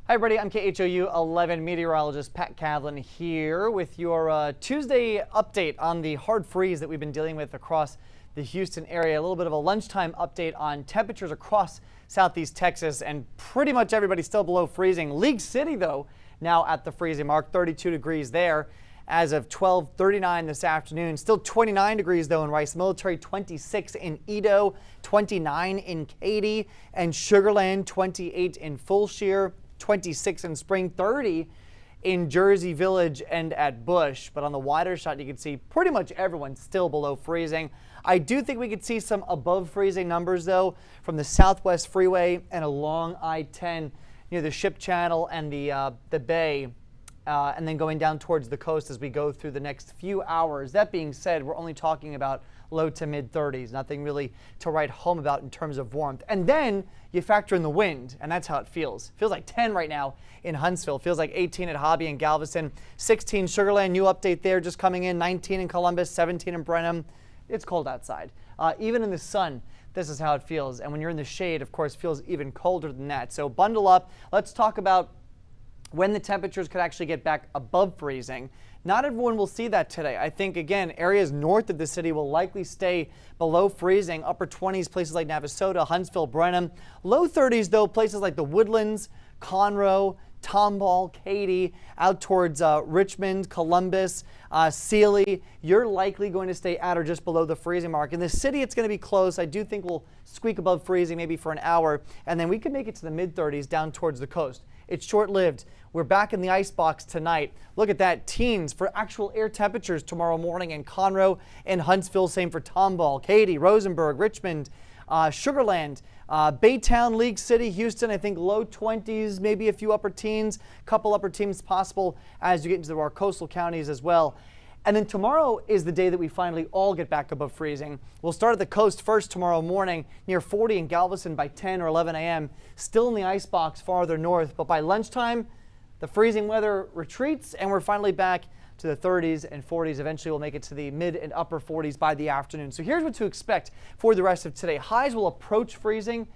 Hi everybody, I'm KHOU 11 meteorologist Pat Cavlin here with your Tuesday update on the hard freeze that we've been dealing with across the Houston area. A little bit of a lunchtime update on temperatures across southeast Texas, and pretty much everybody still below freezing. League City though now at the freezing mark, 32 degrees there as of 12:39 this afternoon. Still 29 degrees though in Rice Military, 26 in Edo, 29 in Katy and Sugar Land, 28 in Fulshear, 26 in Spring, 30 in Jersey Village and at Bush. But on the wider shot, you can see pretty much everyone still below freezing. I do think we could see some above freezing numbers though from the Southwest Freeway and along I-10 near the Ship Channel and the Bay. And then going down towards the coast as we go through the next few hours. That being said, we're only talking about low to mid 30s, nothing really to write home about in terms of warmth. And then you factor in the wind, and that's how it feels. Feels like 10 right now in Huntsville. Feels like 18 at Hobby and Galveston, 16 Sugar Land, new update there just coming in, 19 in Columbus, 17 in Brenham. It's cold outside. Even in the sun, this is how it feels. And when you're in the shade, of course, it feels even colder than that. So bundle up. Let's talk about when the temperatures could actually get back above freezing. Not everyone will see that today. I think, again, areas north of the city will likely stay below freezing. Upper 20s, places like Navasota, Huntsville, Brenham. Low 30s, though, places like the Woodlands, Conroe, Tomball, Katy, out towards Richmond, Columbus, Sealy. You're likely going to stay at or just below the freezing mark. In the city, it's going to be close. I do think we'll squeak above freezing maybe for an hour, and then we could make it to the mid-30s down towards the coast. It's short-lived. We're back in the icebox tonight. Look at that, teens for actual air temperatures tomorrow morning in Conroe and Huntsville. Same for Tomball, Katy, Rosenberg, Richmond, Sugar Land, Baytown, League City, Houston. I think low 20s, maybe a few upper teens, couple upper teens possible as you get into our coastal counties as well. And then tomorrow is the day that we finally all get back above freezing. We'll start at the coast first tomorrow morning, near 40 in Galveston by 10 or 11 a.m. Still in the icebox farther north, but by lunchtime, the freezing weather retreats and we're finally back to the 30s and 40s. Eventually we'll make it to the mid and upper 40s by the afternoon. So here's what to expect for the rest of today. Highs will approach freezing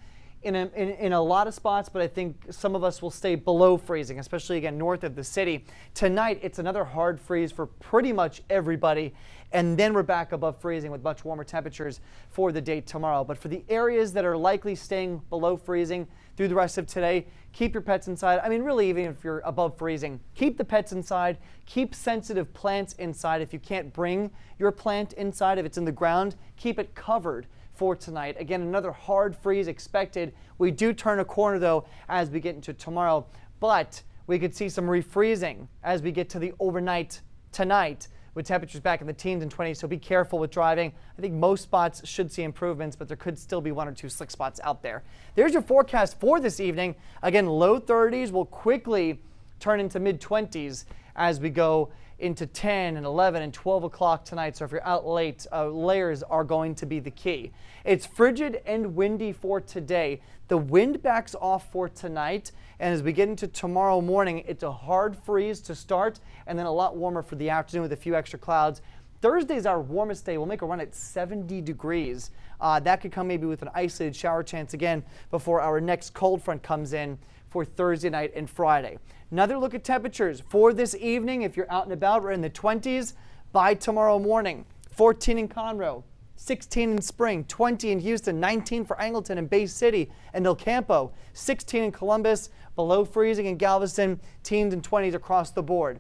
in a lot of spots, but I think some of us will stay below freezing, especially again north of the city. Tonight, it's another hard freeze for pretty much everybody, and then we're back above freezing with much warmer temperatures for the day tomorrow. But for the areas that are likely staying below freezing through the rest of today, keep your pets inside. I mean, really, even if you're above freezing, keep the pets inside. Keep sensitive plants inside. If you can't bring your plant inside, if it's in the ground, keep it covered for tonight. Again, another hard freeze expected. We do turn a corner though as we get into tomorrow, but we could see some refreezing as we get to the overnight tonight with temperatures back in the teens and 20s, so be careful with driving. I think most spots should see improvements, but there could still be one or two slick spots out there. There's your forecast for this evening. Again, low 30s will quickly turn into mid 20s as we go into 10 and 11 and 12 o'clock tonight. So if you're out late, layers are going to be the key. It's frigid and windy for today. The wind backs off for tonight. And as we get into tomorrow morning, it's a hard freeze to start and then a lot warmer for the afternoon with a few extra clouds. Thursday's our warmest day. We'll make a run at 70 degrees. That could come maybe with an isolated shower chance again before our next cold front comes in for Thursday night and Friday. Another look at temperatures for this evening. If you're out and about, we're in the 20s by tomorrow morning. 14 in Conroe, 16 in Spring, 20 in Houston, 19 for Angleton and Bay City and El Campo, 16 in Columbus, below freezing in Galveston, teens and 20s across the board.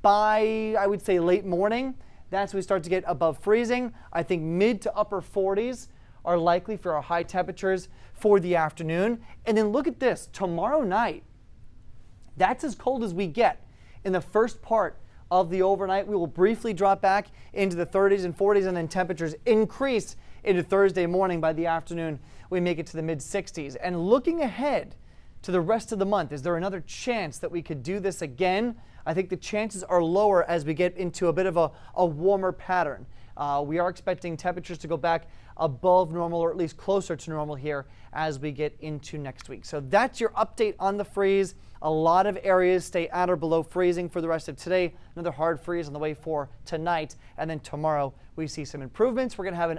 By, I would say, late morning, that's when we start to get above freezing. I think mid to upper 40s are likely for our high temperatures for the afternoon. And then look at this, tomorrow night, that's as cold as we get. In the first part of the overnight, we will briefly drop back into the 30s and 40s, and then temperatures increase into Thursday morning. By the afternoon, we make it to the mid 60s. And looking ahead to the rest of the month, is there another chance that we could do this again? I think the chances are lower as we get into a bit of a warmer pattern. We are expecting temperatures to go back above normal, or at least closer to normal here as we get into next week. So that's your update on the freeze. A lot of areas stay at or below freezing for the rest of today. Another hard freeze on the way for tonight. And then tomorrow we see some improvements. We're going to have an